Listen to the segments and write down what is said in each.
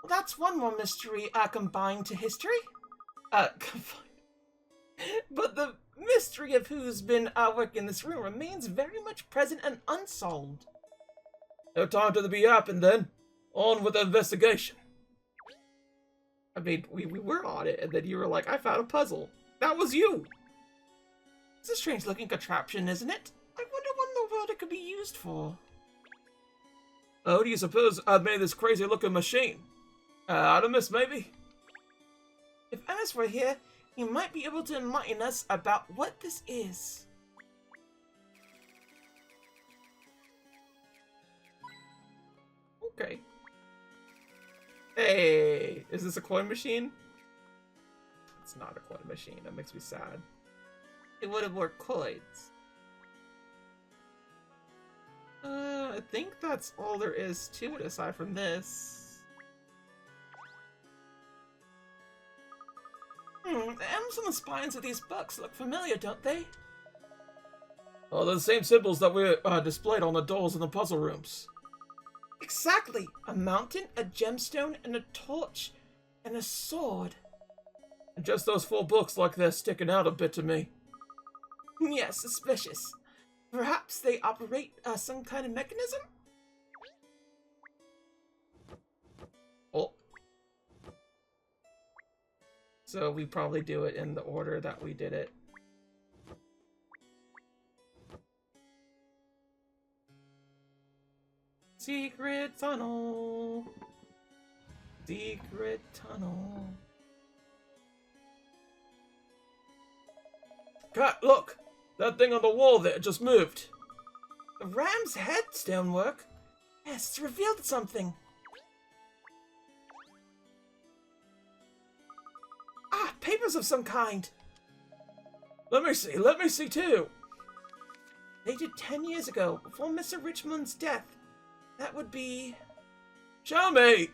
that's one more mystery combined to history. Combined. But the mystery of who's been working in this room remains very much present and unsolved. No time to be yapping then. On with the investigation. I mean, we were on it, and then you were like, I found a puzzle. That was you! It's a strange-looking contraption, isn't it? I wonder what in the world it could be used for. Who do you suppose made this crazy-looking machine? Adamus, maybe? If Adamus were here, he might be able to enlighten us about what this is. Okay. Hey, is this a coin machine? It's not a coin machine. That makes me sad. It would have worked coins. I think that's all there is to it aside from this. The M's on the spines of these books look familiar, don't they? Oh, they're the same symbols that we displayed on the dolls in the puzzle rooms. Exactly! A mountain, a gemstone, and a torch, and a sword. And just those 4 books like they're sticking out a bit to me. Yes, suspicious. Perhaps they operate some kind of mechanism? Oh. So we probably do it in the order that we did it. Secret tunnel. Secret tunnel. Cat, look! That thing on the wall there just moved. The ram's head stonework? Yes, it's revealed something. Ah, papers of some kind. Let me see too. Dated 10 years ago, before Mr. Richmond's death. That would be... Show me!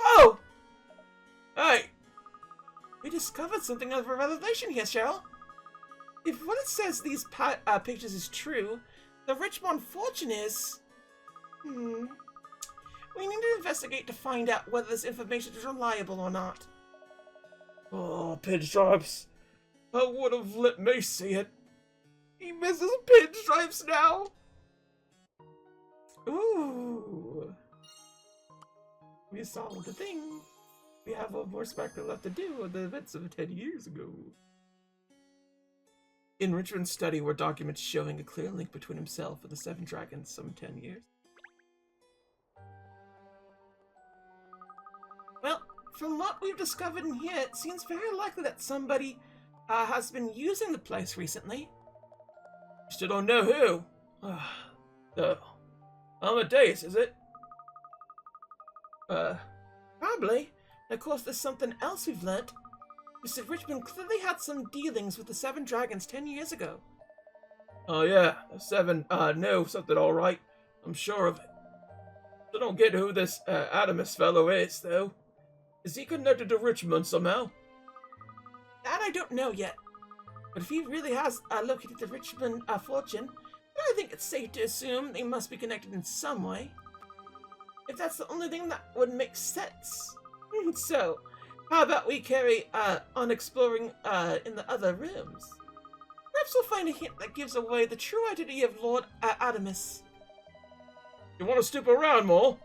Oh! Hey! We discovered something of a revelation here, Cheryl. If what it says these pictures is true, the Richmond fortune is... We need to investigate to find out whether this information is reliable or not. Oh, pinstripes. I would have let me see it. He misses pinstripes now. Ooh. We solved the thing. We have one more spectre left to do on the events of 10 years ago. In Richmond's study were documents showing a clear link between himself and the 7 dragons some 10 years. Well, from what we've discovered in here, it seems very likely that somebody has been using the place recently. Still don't know who. No. Amadeus, is it? Probably. And of course, there's something else we've learnt. Mr. Richmond clearly had some dealings with the 7 dragons 10 years ago. Oh yeah, the 7 know something alright. I'm sure of it. I don't get who this Adamus fellow is, though. Is he connected to Richmond somehow? That I don't know yet. But if he really has located the Richmond fortune, then I think it's safe to assume they must be connected in some way. If that's the only thing that would make sense. So, how about we carry on exploring in the other rooms? Perhaps we'll find a hint that gives away the true identity of Lord Adamus. You want to stoop around more?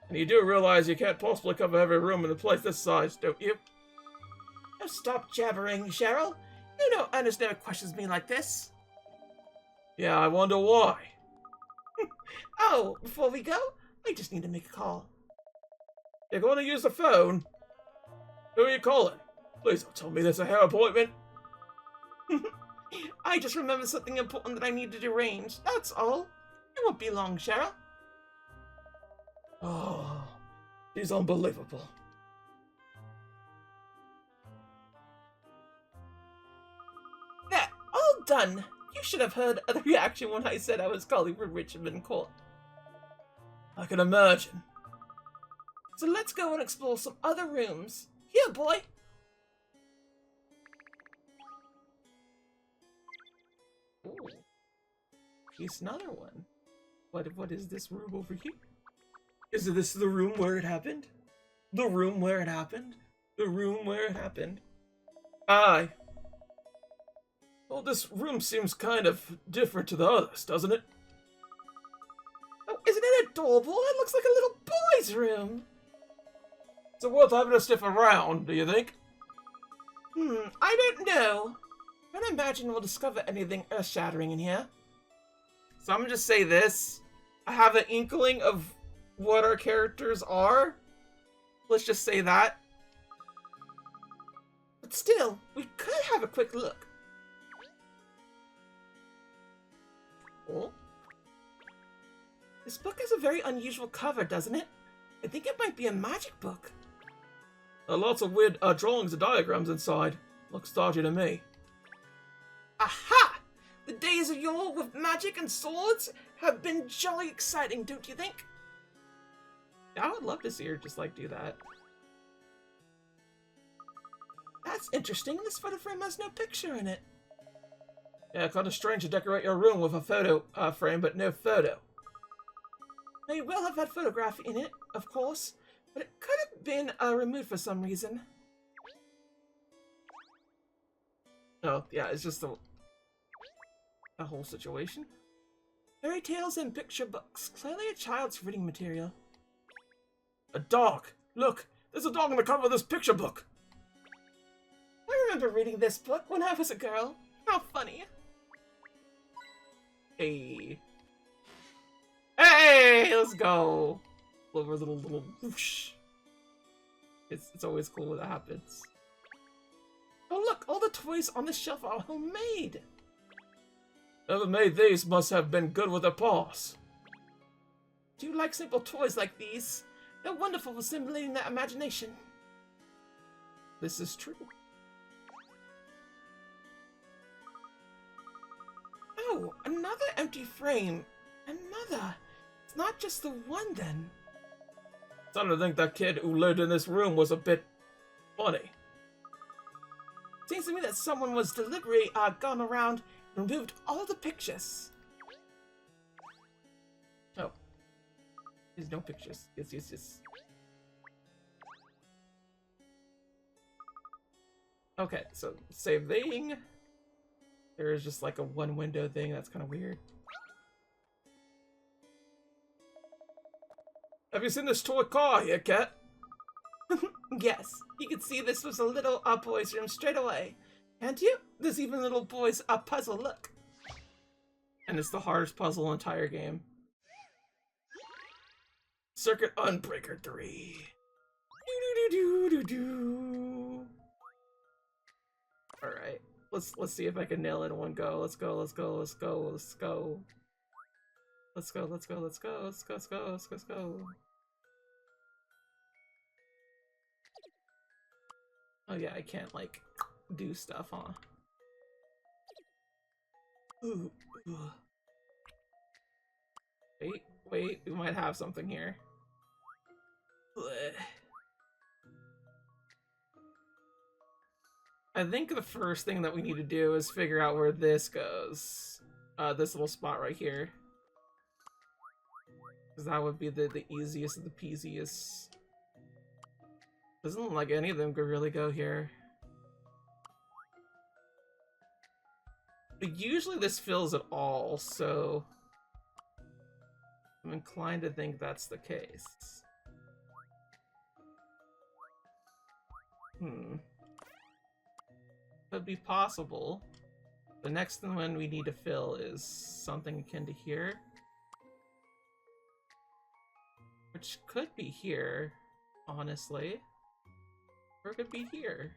And you do realize you can't possibly cover every room in a place this size, don't you? Oh, stop jabbering, Cheryl. You know Ernest never questions me like this. Yeah, I wonder why. Oh, before we go, I just need to make a call. You're going to use the phone? Who are you calling? Please don't tell me there's a hair appointment. I just remembered something important that I needed to arrange. That's all. It won't be long, Cheryl. Oh, she's unbelievable. There, all done. You should have heard the reaction when I said I was calling for Richmond Court. I can imagine. So let's go and explore some other rooms. Here, boy. Ooh. Here's another one. What is this room over here? Is this the room where it happened? The room where it happened? The room where it happened? Aye. Well, this room seems kind of different to the others, doesn't it? Oh, isn't it adorable? It looks like a little boy's room. Is it worth having a sniff around, do you think? I don't know. I don't imagine we'll discover anything earth-shattering in here. So I'm gonna just say this. I have an inkling of what our characters are. Let's just say that. But still, we could have a quick look. Oh? This book has a very unusual cover, doesn't it? I think it might be a magic book. Lots of weird drawings and diagrams inside. Looks dodgy to me. Aha! The days of yore with magic and swords have been jolly exciting, don't you think? I would love to see her just, like, do that. That's interesting. This photo frame has no picture in it. Yeah, kind of strange to decorate your room with a photo frame, but no photo. Now, you will have had photograph in it, of course, but it could have been removed for some reason. Oh, yeah, it's just a whole situation. Fairy tales and picture books. Clearly a child's reading material. A dog! Look! There's a dog on the cover of this picture book! I remember reading this book when I was a girl. How funny. Hey. Hey! Let's go! Little whoosh. It's always cool when that happens. Oh look, all the toys on the shelf are homemade. Whoever made these must have been good with their paws. Do you like simple toys like these? They're wonderful for stimulating the imagination. This is true. Oh, another empty frame. Another. It's not just the one then. Starting to think that kid who lived in this room was a bit funny. Seems to me that someone was deliberately gone around and removed all the pictures. Oh. There's no pictures. Yes. Okay, so save thing. There is just like a one window thing. That's kind of weird. Have you seen this toy car here, Cat? Yes, you can see this was a little boy's room straight away. Can't you? There's even a little boy's puzzle, look. And it's the hardest puzzle in the entire game. Circuit Unbreaker 3. Alright. Let's see if I can nail it in one go. Let's go. Oh yeah, I can't, like, do stuff, huh? Ooh. Wait, we might have something here. Blech. I think the first thing that we need to do is figure out where this goes. This little spot right here. Because that would be the easiest of the peasiest. Doesn't look like any of them could really go here. But usually this fills it all, so I'm inclined to think that's the case. Could be possible. The next one we need to fill is something akin to here. Which could be here, honestly. Or it could be here.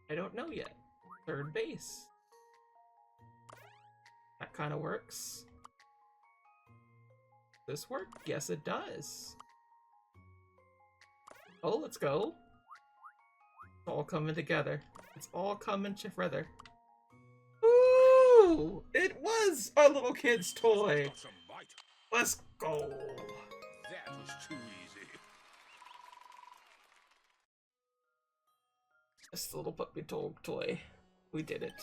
I don't know yet. Third base. That kind of works. This work? Yes, it does. Oh, let's go. It's all coming together. It's all coming together. Ooh! It was a little kid's toy. Let's go. That was too easy. This little puppy toy. We did it.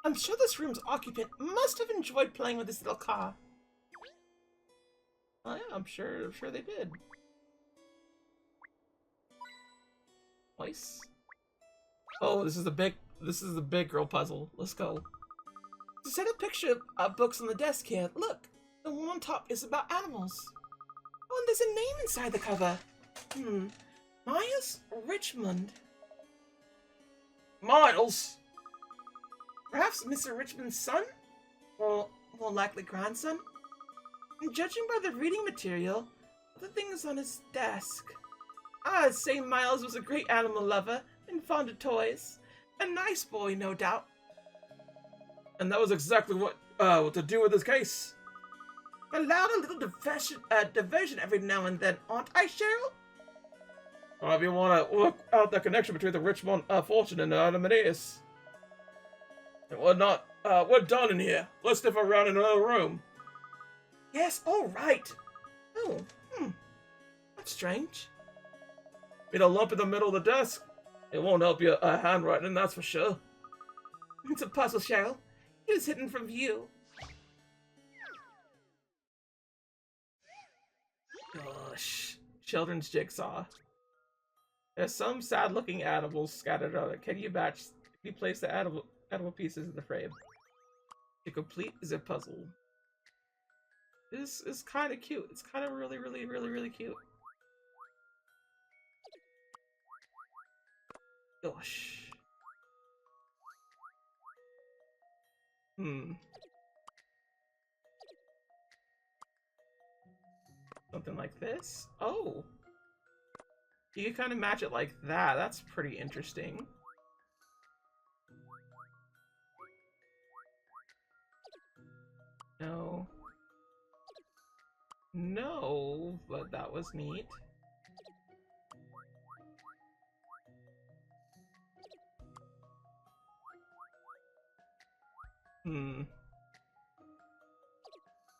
I'm sure this room's occupant must have enjoyed playing with this little car. Oh yeah, I'm sure they did. Nice. Oh, this is the big girl puzzle. Let's go. To set a picture of books on the desk here, look. The one on top is about animals. Oh, and there's a name inside the cover. Miles Richmond. Miles? Perhaps Mr. Richmond's son? Or more likely grandson? And judging by the reading material, the things on his desk. I'd say Miles was a great animal lover and fond of toys. A nice boy, no doubt. And that was exactly what to do with this case. Allowed a little diversion every now and then, aren't I, Cheryl? Well, if you want to look out the connection between the Richmond fortune and Millionaires. And whatnot, we're done in here. Let's sniff around in another room. Yes, all right. Oh, that's strange. With a lump in the middle of the desk. It won't help your handwriting, that's for sure. It's a puzzle, Cheryl. It was hidden from view. Gosh. Children's jigsaw. There's some sad-looking animals scattered on it. Can you place the animal pieces in the frame? To complete is a puzzle. This is kind of cute. It's kind of really, really, really, really cute. Gosh. Something like this? Oh! You can kind of match it like that. That's pretty interesting. No. No, but that was neat.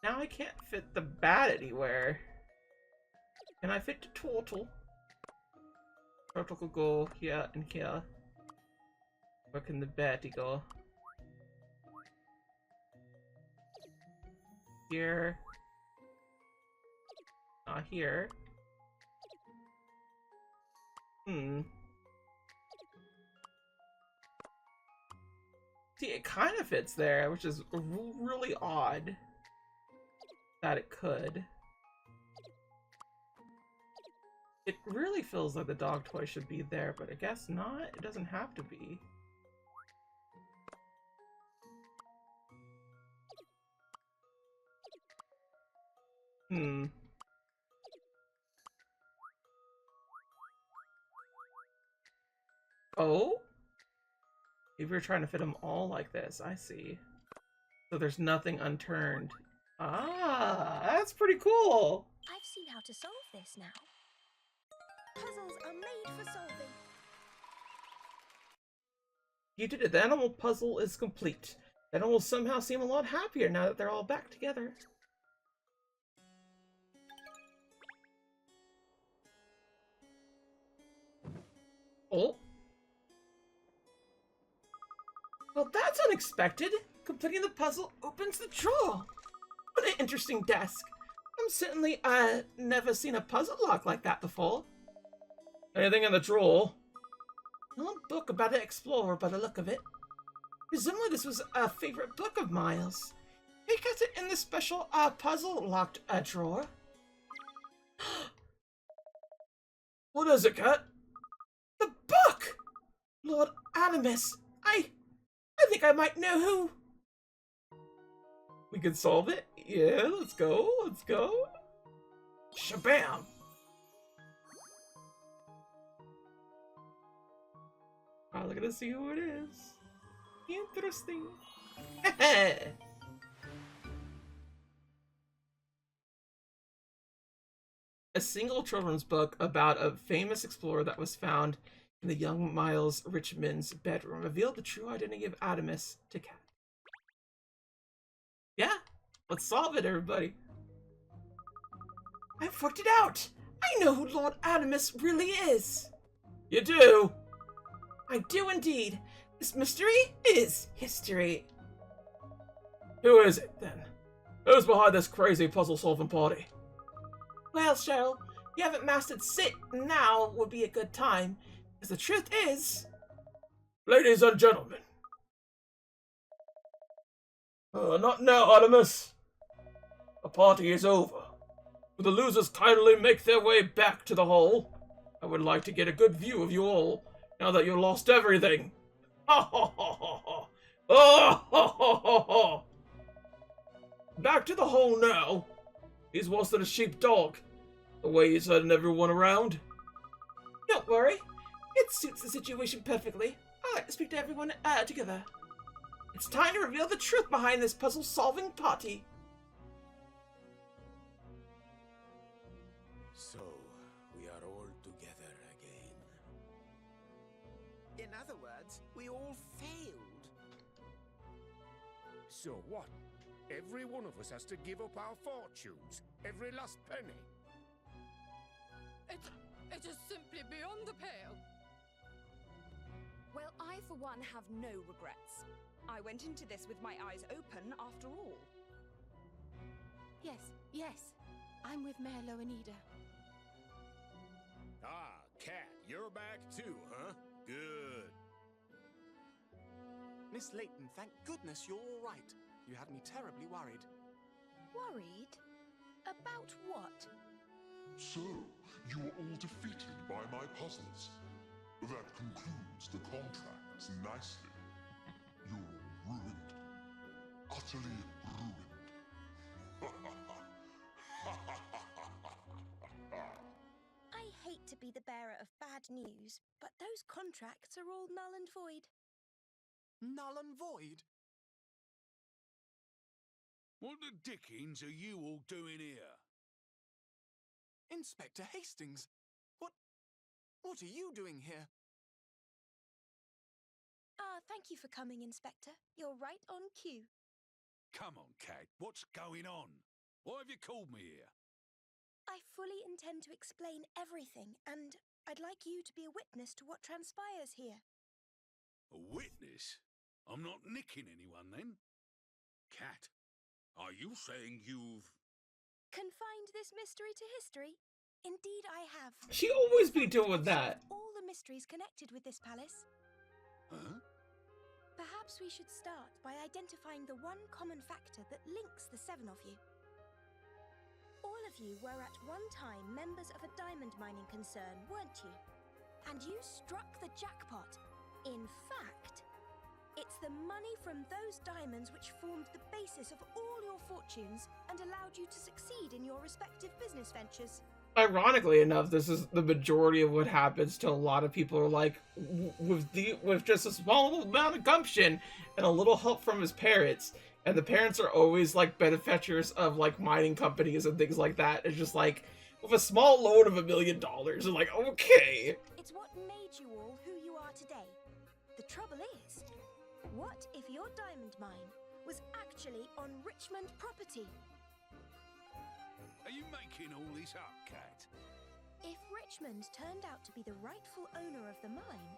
Now I can't fit the bat anywhere. Can I fit the turtle? Turtle could go here and here. Where can the batty go? Here. Not here. See, it kind of fits there, which is really odd that it could. It really feels like the dog toy should be there, but I guess not. It doesn't have to be. Oh? If you're trying to fit them all like this, I see. So there's nothing unturned. Ah, that's pretty cool! I've seen how to solve this now. Puzzles are made for solving. You did it. The animal puzzle is complete. The animals somehow seem a lot happier now that they're all back together. Oh. Well, that's unexpected. Completing the puzzle opens the drawer. What an interesting desk. I'm certainly, never seen a puzzle lock like that before. Anything in the drawer? A book about an explorer by the look of it. Presumably this was a favorite book of Miles. He kept it in the special, puzzle locked, drawer. What is it, Cat? The book! Lord Animus, I think I might know who. We can solve it? Yeah, let's go, let's go. Shabam! Probably gonna see who it is. Interesting. A single children's book about a famous explorer that was found in the young Miles Richmond's bedroom revealed the true identity of Adamus to Cat. Yeah, let's solve it, everybody. I've worked it out! I know who Lord Adamus really is! You do? I do indeed. This mystery is history. Who is it, then? Who's behind this crazy puzzle-solving party? Well, Cheryl, you haven't mastered sit, now would be a good time. Because the truth is... Ladies and gentlemen. Not now, Artemis. The party is over. Will the losers kindly make their way back to the hall? I would like to get a good view of you all, now that you lost everything. Ha ha ha ha ha! Oh, ha ha ha ha! Back to the hall now. He's worse than a sheepdog, the way he's herding everyone around. Don't worry. It suits the situation perfectly. I like to speak to everyone together. It's time to reveal the truth behind this puzzle-solving party. So, we are all together again. In other words, we all failed. So what? Every one of us has to give up our fortunes, every last penny. It is simply beyond the pale. Well, I for one have no regrets. I went into this with my eyes open after all. Yes, I'm with Mayor Loanida. Ah, Kat, you're back too, huh? Good. Miss Layton, thank goodness you're all right. You had me terribly worried. Worried? About what? So, you were all defeated by my puzzles. That concludes the contracts nicely. You're ruined. Utterly ruined. I hate to be the bearer of bad news, but those contracts are all null and void. Null and void? What the dickens are you all doing here? Inspector Hastings, what are you doing here? Thank you for coming, Inspector. You're right on cue. Come on, Kat, what's going on? Why have you called me here? I fully intend to explain everything, and I'd like you to be a witness to what transpires here. A witness? I'm not nicking anyone then? Kat, are you saying you've... Confined this mystery to history? Indeed I have. She always be doing that. All the mysteries connected with this palace. Huh? Perhaps we should start by identifying the one common factor that links the seven of you. All of you were at one time members of a diamond mining concern, weren't you? And you struck the jackpot. In fact, it's the money from those diamonds which formed the basis of all your fortunes and allowed you to succeed in your respective business ventures. Ironically enough, this is the majority of what happens to a lot of people. Are like, with just a small amount of gumption and a little help from his parents, and the parents are always like benefactors of like mining companies and things like that. It's just like, with a small loan of $1 million, and like, okay. It's what made you all who you are today. The trouble is, what if your diamond mine was actually on Richmond property? Are you making all this up, Kat? If Richmond turned out to be the rightful owner of the mine,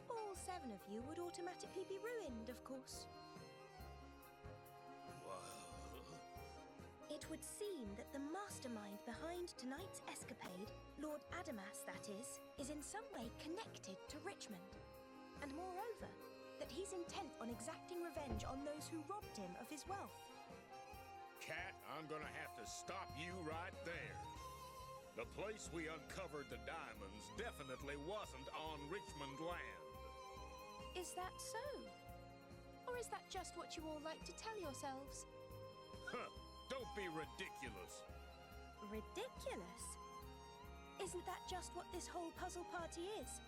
all seven of you would automatically be ruined, of course. Well... It would seem that the mastermind behind tonight's escapade, Lord Adamas that is in some way connected to Richmond. And moreover, that he's intent on exacting revenge on those who robbed him of his wealth. Kat, I'm gonna have to stop you right there. The place we uncovered the diamonds definitely wasn't on Richmond land. Is that so? Or is that just what you all like to tell yourselves? Huh, don't be ridiculous. Ridiculous? Isn't that just what this whole puzzle party is?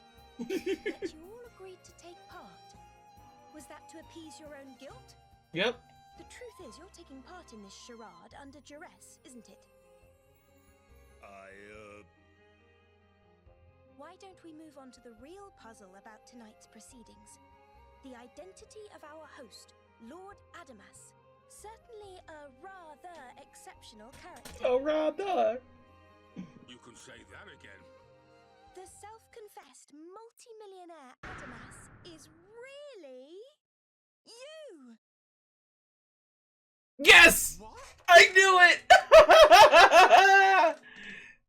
That you all agreed to take part? Was that to appease your own guilt? Yep. The truth is, you're taking part in this charade under duress, isn't it? Why don't we move on to the real puzzle about tonight's proceedings? The identity of our host, Lord Adamas. Certainly a rather exceptional character. Oh, rather. You can say that again. The self-confessed multi-millionaire Adamas is really... you! Yes! What? I knew it!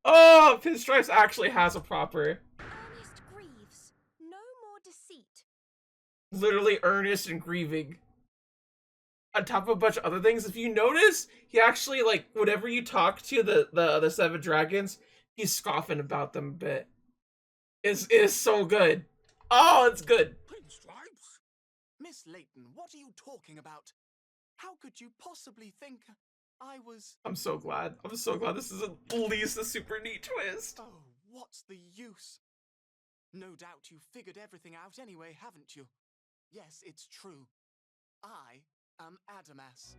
Oh, Pinstripes actually has a proper. Ernest Greaves, no more deceit. Literally earnest and grieving. On top of a bunch of other things, if you notice, he actually, like, whenever you talk to the seven dragons, he's scoffing about them a bit. Is so good. Oh, it's good. Pinstripes? Miss Layton, what are you talking about? How could you possibly think I was... I'm so glad. I'm so glad this is at least a super neat twist. Oh, what's the use? No doubt you figured everything out anyway, haven't you? Yes, it's true. I am Adamas.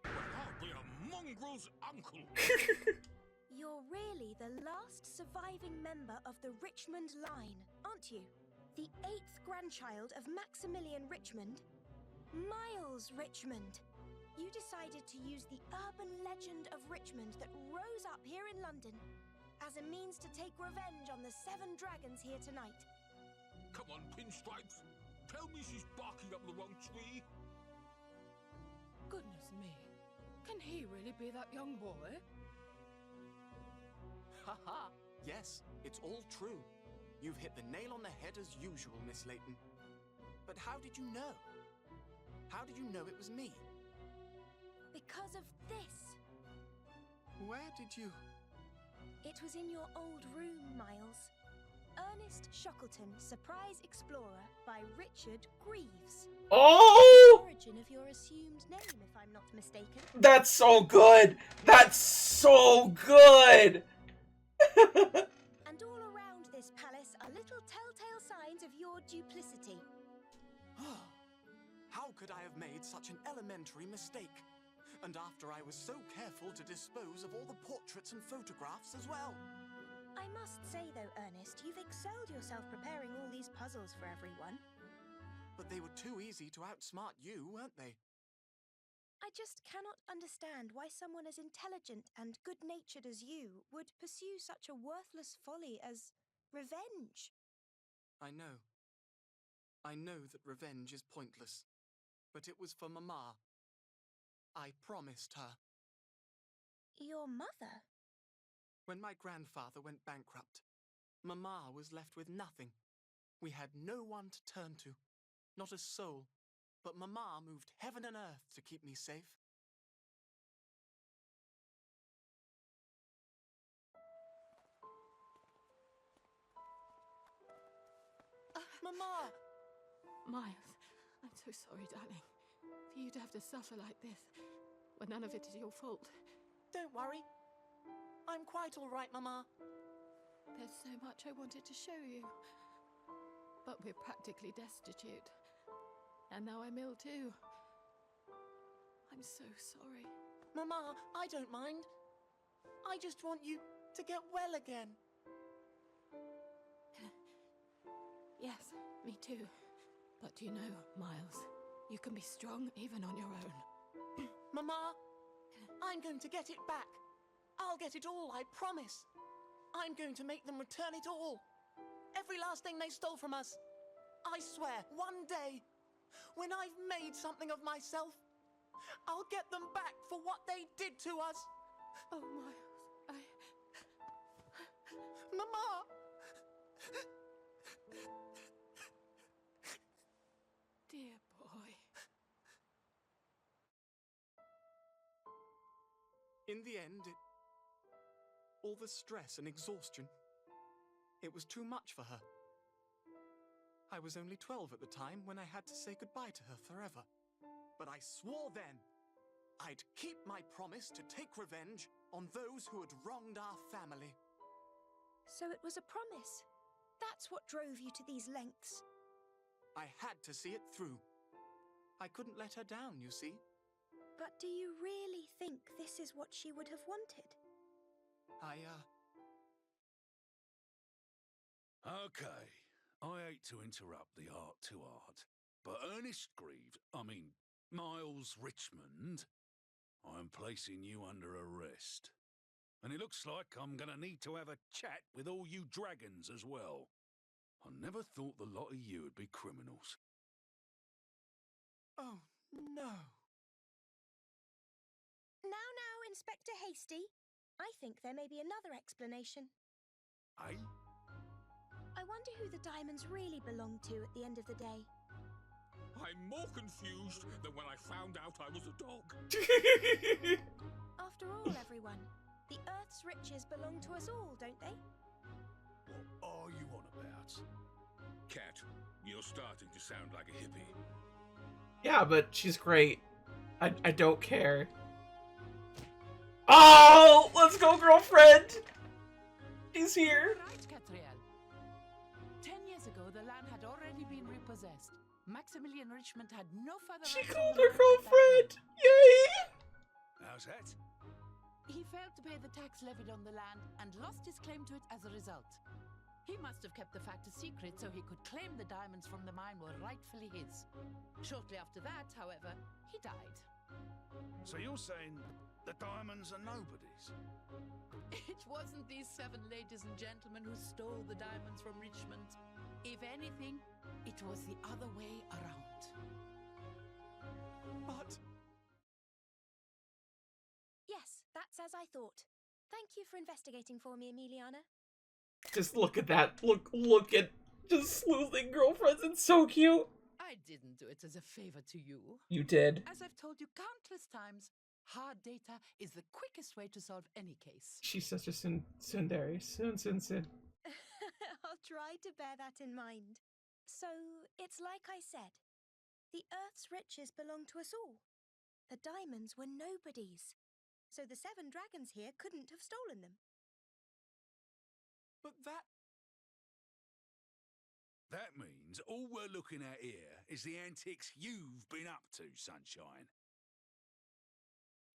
Well, I'll be a mongrel's uncle. You're really the last surviving member of the Richmond line, aren't you? The 8th grandchild of Maximilian Richmond, Miles Richmond. You decided to use the urban legend of Richmond that rose up here in London as a means to take revenge on the 7 dragons here tonight. Come on, Pinstripes. Tell me she's barking up the wrong tree. Goodness me. Can he really be that young boy? Haha, yes, it's all true. You've hit the nail on the head as usual, Miss Layton. But how did you know? How did you know it was me? Because of this. Where did you... It was in your old room, Miles. Ernest Shackleton, Surprise Explorer by Richard Greaves. Oh! Origin of your assumed name, if I'm not mistaken. That's so good. That's so good. And all around this palace are little telltale signs of your duplicity. How could I have made such an elementary mistake? And after I was so careful to dispose of all the portraits and photographs as well. I must say, though, Ernest, you've excelled yourself preparing all these puzzles for everyone. But they were too easy to outsmart you, weren't they? I just cannot understand why someone as intelligent and good-natured as you would pursue such a worthless folly as revenge. I know. I know that revenge is pointless. But it was for Mama. I promised her. Your mother? When my grandfather went bankrupt, Mama was left with nothing. We had no one to turn to, not a soul, but Mama moved heaven and earth to keep me safe. Mama! Miles, I'm so sorry, darling. For you to have to suffer like this, when none of it is your fault. Don't worry. I'm quite all right, Mama. There's so much I wanted to show you. But we're practically destitute. And now I'm ill too. I'm so sorry. Mama, I don't mind. I just want you to get well again. Yes, me too. But you know, Miles, you can be strong even on your own. Mama, I'm going to get it back. I'll get it all, I promise. I'm going to make them return it all. Every last thing they stole from us. I swear, one day, when I've made something of myself, I'll get them back for what they did to us. Oh, Miles, Mama! Dear boy. In the end, all the stress and exhaustion, it was too much for her. I was only 12 at the time when I had to say goodbye to her forever. But I swore then I'd keep my promise to take revenge on those who had wronged our family. So it was a promise. That's what drove you to these lengths. I had to see it through. I couldn't let her down, you see. But do you really think this is what she would have wanted? Okay, I hate to interrupt the art to art, but Ernest Greaves, Miles Richmond, I'm placing you under arrest. And it looks like I'm gonna need to have a chat with all you dragons as well. I never thought the lot of you would be criminals. Oh, no. Now, Inspector Hasty. I think there may be another explanation. Eh? I wonder who the diamonds really belong to at the end of the day. I'm more confused than when I found out I was a dog. After all, everyone, the Earth's riches belong to us all, don't they? What are you on about? Cat, you're starting to sound like a hippie. Yeah, but she's great. I don't care. Oh, let's go, girlfriend! She's here. Right, Katrielle. 10 years ago, the land had already been repossessed. Maximilian Richmond had no further She rights called on the her land at that girlfriend. time. Yay! How's that? He failed to pay the tax levied on the land and lost his claim to it as a result. He must have kept the fact a secret so he could claim the diamonds from the mine were rightfully his. Shortly after that, however, he died. So you're saying the diamonds are nobody's? It wasn't these 7 ladies and gentlemen who stole the diamonds from Richmond. If anything, it was the other way around. But Yes, that's as I thought. Thank you for investigating for me, Emiliana. Just look at that. Look at just sleuthing girlfriends. It's so cute. I didn't do it as a favor to you. You did. As I've told you countless times, hard data is the quickest way to solve any case. She's such a tsundere. Sun. I'll try to bear that in mind. So, it's like I said. The Earth's riches belong to us all. The diamonds were nobody's. So the 7 dragons here couldn't have stolen them. But that means all we're looking at here is the antics you've been up to, Sunshine.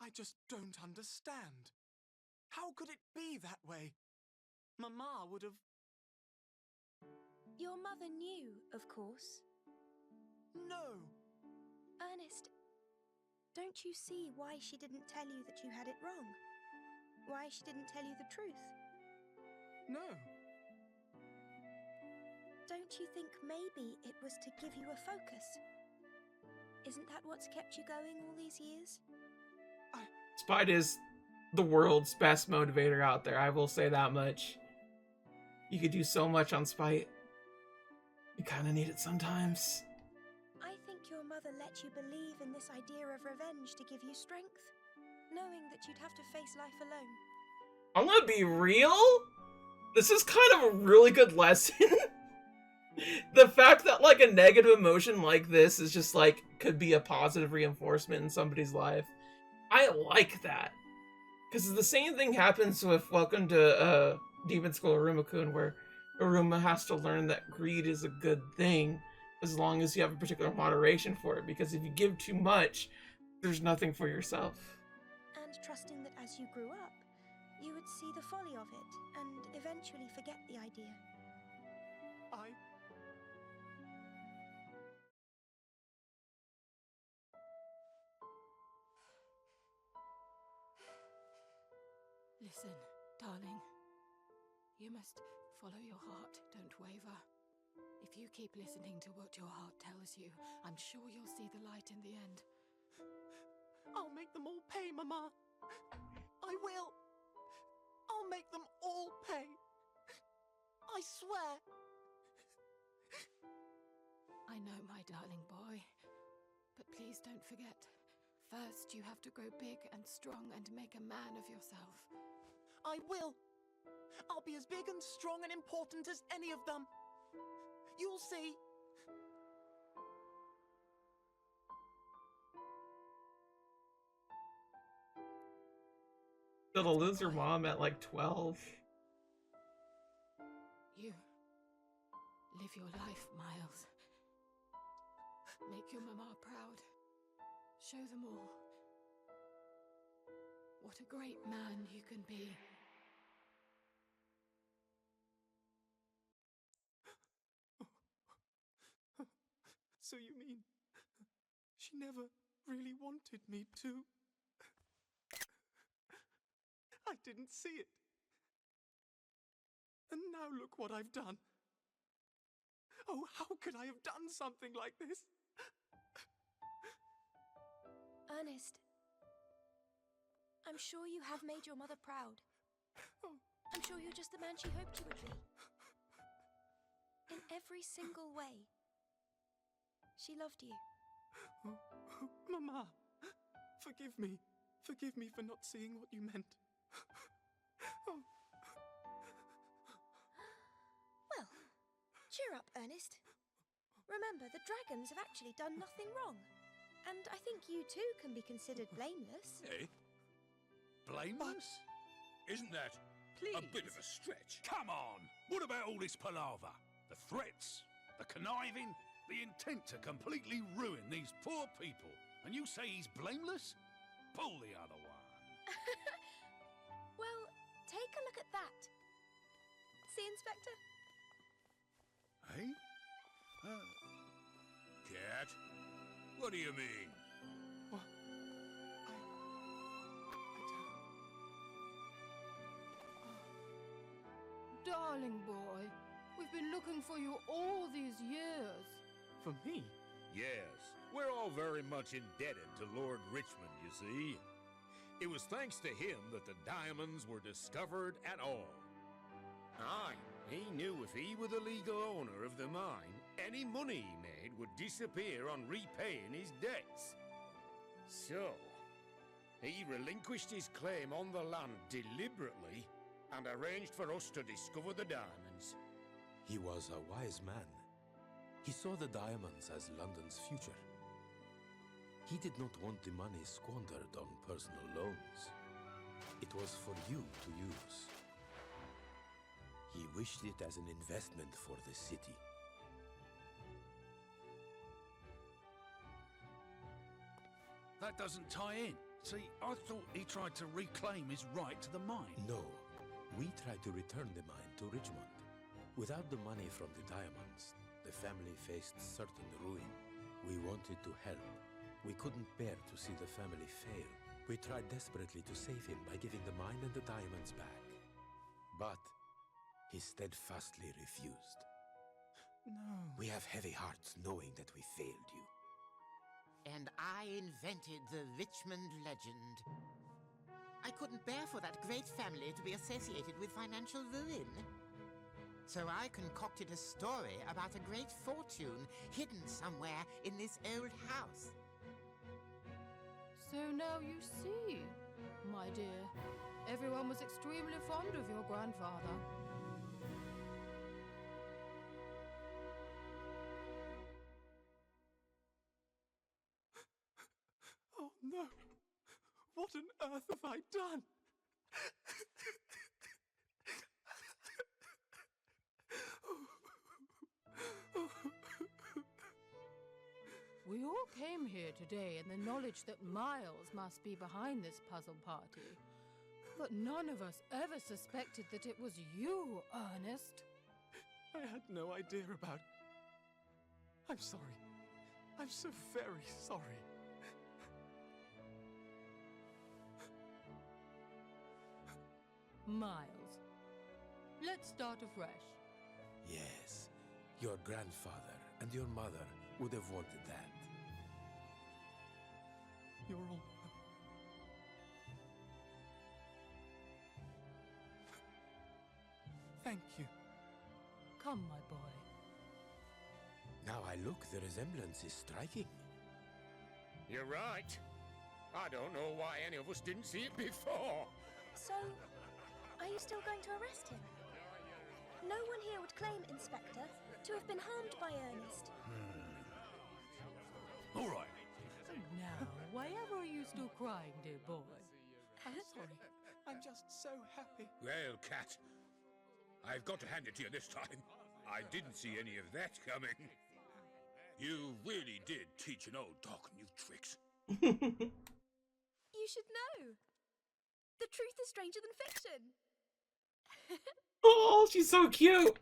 I just don't understand. How could it be that way? Mama would have... Your mother knew, of course. No! Ernest, don't you see why she didn't tell you that you had it wrong? Why she didn't tell you the truth? No. Don't you think maybe it was to give you a focus? Isn't that what's kept you going all these years? Spite is the world's best motivator out there. I will say that much. You could do so much on Spite. You kind of need it sometimes. I think your mother let you believe in this idea of revenge to give you strength, knowing that you'd have to face life alone. I'm gonna be real. This is kind of a really good lesson. The fact that like a negative emotion like this is just like could be a positive reinforcement in somebody's life. I like that. Because the same thing happens with Welcome to Demon School Aruma-kun, where Aruma has to learn that greed is a good thing as long as you have a particular moderation for it. Because if you give too much, there's nothing for yourself. And trusting that as you grew up, you would see the folly of it and eventually forget the idea. Listen, darling. You must follow your heart, don't waver. If you keep listening to what your heart tells you, I'm sure you'll see the light in the end. I'll make them all pay, Mama. I will. I'll make them all pay. I swear. I know, my darling boy. But please don't forget, first you have to grow big and strong and make a man of yourself. I will. I'll be as big and strong and important as any of them. You'll see. Still to lose your mom at like 12. You live your life, Miles. Make your mama proud. Show them all what a great man you can be. So you mean she never really wanted me to? I didn't see it. And now look what I've done. Oh, how could I have done something like this? Ernest, I'm sure you have made your mother proud. I'm sure you're just the man she hoped you would be. In every single way. She loved you. Mama, forgive me. Forgive me for not seeing what you meant. Well, cheer up, Ernest. Remember, the dragons have actually done nothing wrong. And I think you too can be considered blameless. Eh? Blameless? Isn't that a bit of a stretch? Come on! What about all this palaver? The threats, the conniving, the intent to completely ruin these poor people. And you say he's blameless? Pull the other one. Well, take a look at that. See, Inspector? Eh? Cat? What do you mean? What? Darling boy, we've been looking for you all these years. For me? Yes, we're all very much indebted to Lord Richmond, you see. It was thanks to him that the diamonds were discovered at all. Aye, he knew if he were the legal owner of the mine, any money he made would disappear on repaying his debts. So, he relinquished his claim on the land deliberately and arranged for us to discover the diamonds. He was a wise man. He saw the diamonds as London's future. He did not want the money squandered on personal loans. It was for you to use. He wished it as an investment for the city. That doesn't tie in. See, I thought he tried to reclaim his right to the mine. No, we tried to return the mine to Richmond. Without the money from the diamonds, the family faced certain ruin. We wanted to help. We couldn't bear to see the family fail. We tried desperately to save him by giving the mine and the diamonds back. But he steadfastly refused. No. We have heavy hearts knowing that we failed you. And I invented the Richmond legend. I couldn't bear for that great family to be associated with financial ruin. So I concocted a story about a great fortune hidden somewhere in this old house. So now you see, my dear, everyone was extremely fond of your grandfather. Oh no! What on earth have I done? We all came here today in the knowledge that Miles must be behind this puzzle party. But none of us ever suspected that it was you, Ernest. I had no idea about it. I'm sorry. I'm so very sorry. Miles, let's start afresh. Yes, your grandfather and your mother would have wanted that. You're all... Thank you. Come, my boy. Now I look, the resemblance is striking. You're right. I don't know why any of us didn't see it before. So, are you still going to arrest him? No one here would claim, Inspector, to have been harmed by Ernest. All right. Now, why ever are you still crying, dear boy? I'm sorry. I'm just so happy. Well, Cat, I've got to hand it to you this time. I didn't see any of that coming. You really did teach an old dog new tricks. You should know. The truth is stranger than fiction. Oh, she's so cute.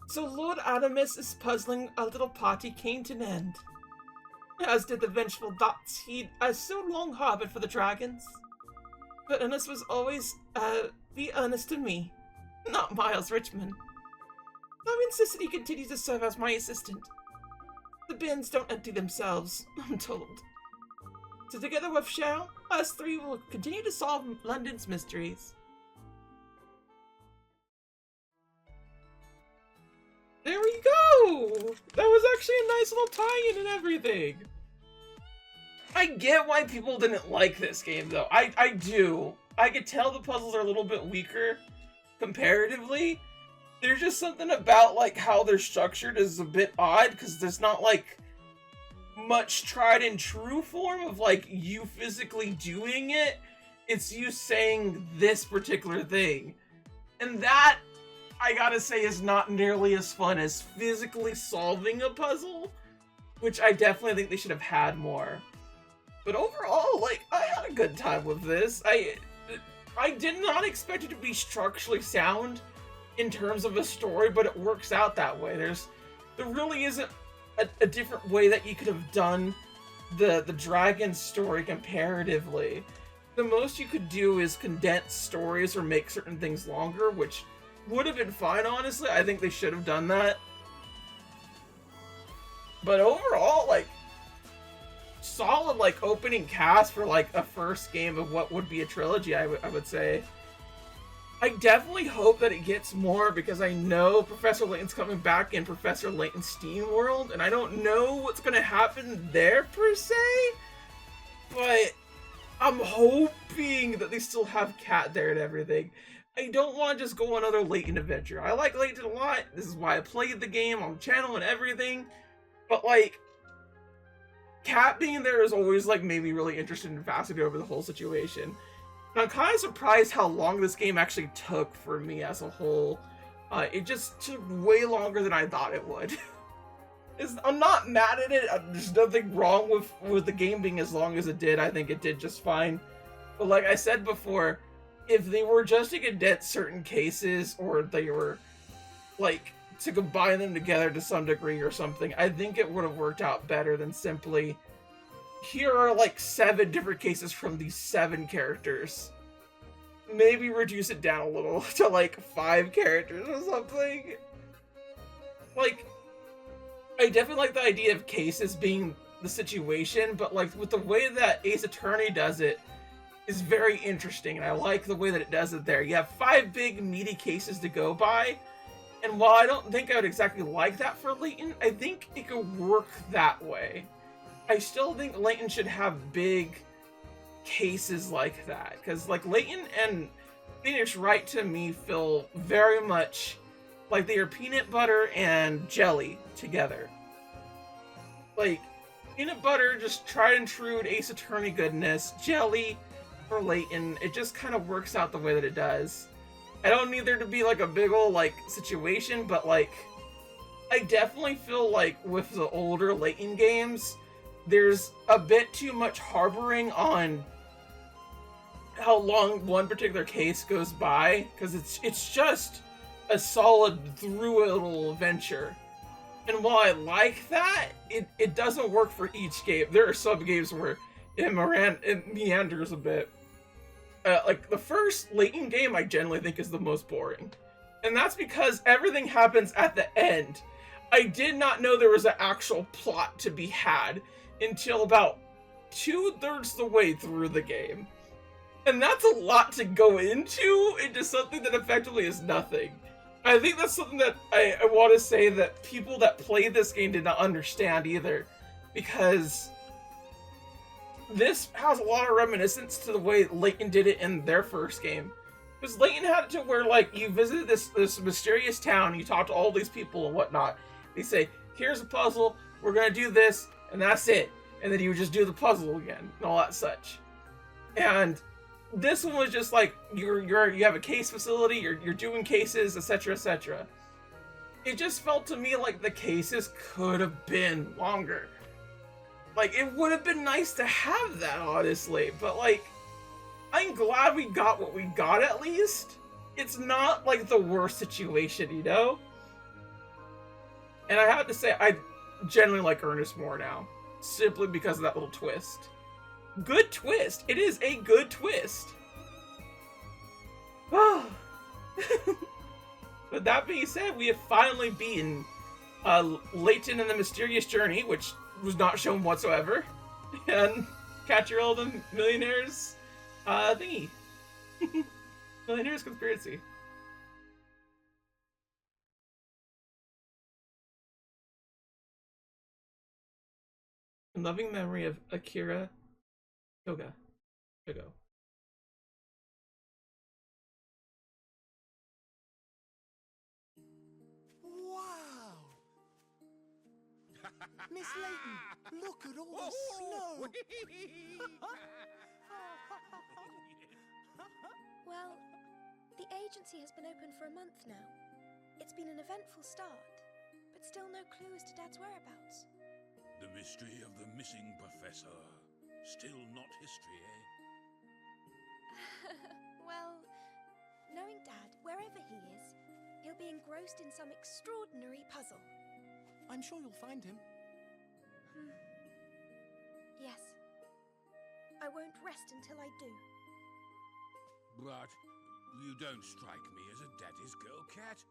So Lord Adamus' puzzling a little party came to an end, as did the vengeful thoughts he'd so long harbored for the dragons. But Ernest was always, be Ernest to me, not Miles Richmond. I insisted he continue to serve as my assistant. The bins don't empty themselves, I'm told. So together with Cheryl, us three will continue to solve London's mysteries. There we go! That was actually a nice little tie-in and everything. I get why people didn't like this game, though. I do. I could tell the puzzles are a little bit weaker comparatively. There's just something about, like, how they're structured is a bit odd, because there's not, like, much tried and true form of, like, you physically doing it. It's you saying this particular thing. And that, I gotta say, is not nearly as fun as physically solving a puzzle, which I definitely think they should have had more. But overall, like, I had a good time with this. I did not expect it to be structurally sound in terms of a story, but it works out that way. There really isn't a different way that you could have done the dragon story comparatively. The most you could do is condense stories or make certain things longer, which would have been fine, honestly. I think they should have done that. But overall, like, solid, like, opening cast for, like, a first game of what would be a trilogy, I would say. I definitely hope that it gets more, because I know Professor Layton's coming back in Professor Layton's Steam World, and I don't know what's gonna happen there, per se, but I'm hoping that they still have Cat there and everything. I don't want to just go another Layton adventure. I like Layton a lot. This is why I played the game on the channel and everything. But, like, Cat being there is always, like, made me really interested and fascinated over the whole situation. And I'm kind of surprised how long this game actually took for me as a whole. It just took way longer than I thought it would. I'm not mad at it. There's nothing wrong with the game being as long as it did. I think it did just fine. But like I said before, if they were just to condense certain cases, or they were, like, to combine them together to some degree or something, I think it would have worked out better than simply, here are, like, 7 different cases from these 7 characters. Maybe reduce it down a little to, like, 5 characters or something. Like, I definitely like the idea of cases being the situation, but, like, with the way that Ace Attorney does it, is very interesting, and I like the way that it does it there. You have 5 big, meaty cases to go by, and while I don't think I would exactly like that for Layton, I think it could work that way. I still think Layton should have big cases like that, because, like, Layton and Phoenix Wright, to me, feel very much like they are peanut butter and jelly together. Like, peanut butter, just tried and true Ace Attorney goodness, jelly for Layton, it just kind of works out the way that it does. I don't need there to be, like, a big old, like, situation, but, like, I definitely feel like with the older Layton games, there's a bit too much harboring on how long one particular case goes by, because it's just a solid through-it-all adventure. And while I like that, it doesn't work for each game. There are some games where it meanders a bit. Like, the first Layton game I generally think is the most boring. And that's because everything happens at the end. I did not know there was an actual plot to be had until about 2/3 the way through the game. And that's a lot to go into something that effectively is nothing. I think that's something that I want to say that people that play this game did not understand either. Because this has a lot of reminiscence to the way Layton did it in their first game. Because Layton had it to where, like, you visited this mysterious town, you talk to all these people and whatnot. They say, here's a puzzle, we're gonna do this, and that's it. And then you would just do the puzzle again, and all that such. And this one was just like, you have a case facility, you're doing cases, etc., etc. It just felt to me like the cases could have been longer. Like, it would have been nice to have that, honestly, but, like, I'm glad we got what we got, at least. It's not, like, the worst situation, you know? And I have to say, I generally like Ernest more now, simply because of that little twist. Good twist! It is a good twist! But that being said, we have finally beaten Layton and the Mysterious Journey, which was not shown whatsoever. And Katrielle the Millionaires thingy. Millionaires conspiracy. In loving memory of Akira Shogo. Wow! Miss Layton, look at all the snow! Well, the agency has been open for a month now. It's been an eventful start, but still no clue as to Dad's whereabouts. The mystery of the missing professor. Still not history, eh? Well, knowing Dad, wherever he is, he'll be engrossed in some extraordinary puzzle. I'm sure you'll find him. Yes. I won't rest until I do. But you don't strike me as a daddy's girl, Cat.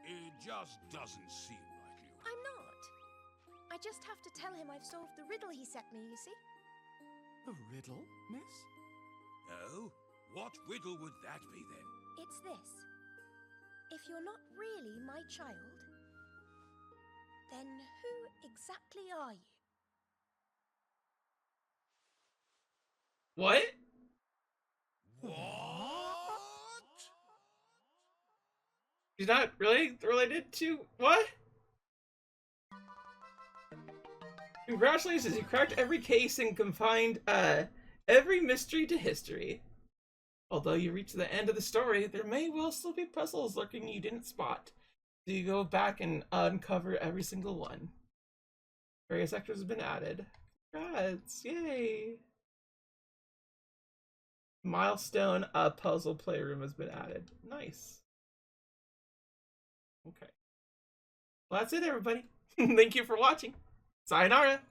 It just doesn't seem like you. I'm not. I just have to tell him I've solved the riddle he sent me, you see? A riddle, miss? Oh? What riddle would that be, then? It's this. If you're not really my child, then who exactly are you? What? What? She's not really related to what? Congratulations, you cracked every case and confined every mystery to history. Although you reach the end of the story, there may well still be puzzles lurking you didn't spot. So you go back and uncover every single one. Various sectors have been added. Congrats, yay! Milestone puzzle playroom has been added. Nice. Okay. Well, that's it, everybody. Thank you for watching. Sayonara.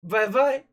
Bye-bye.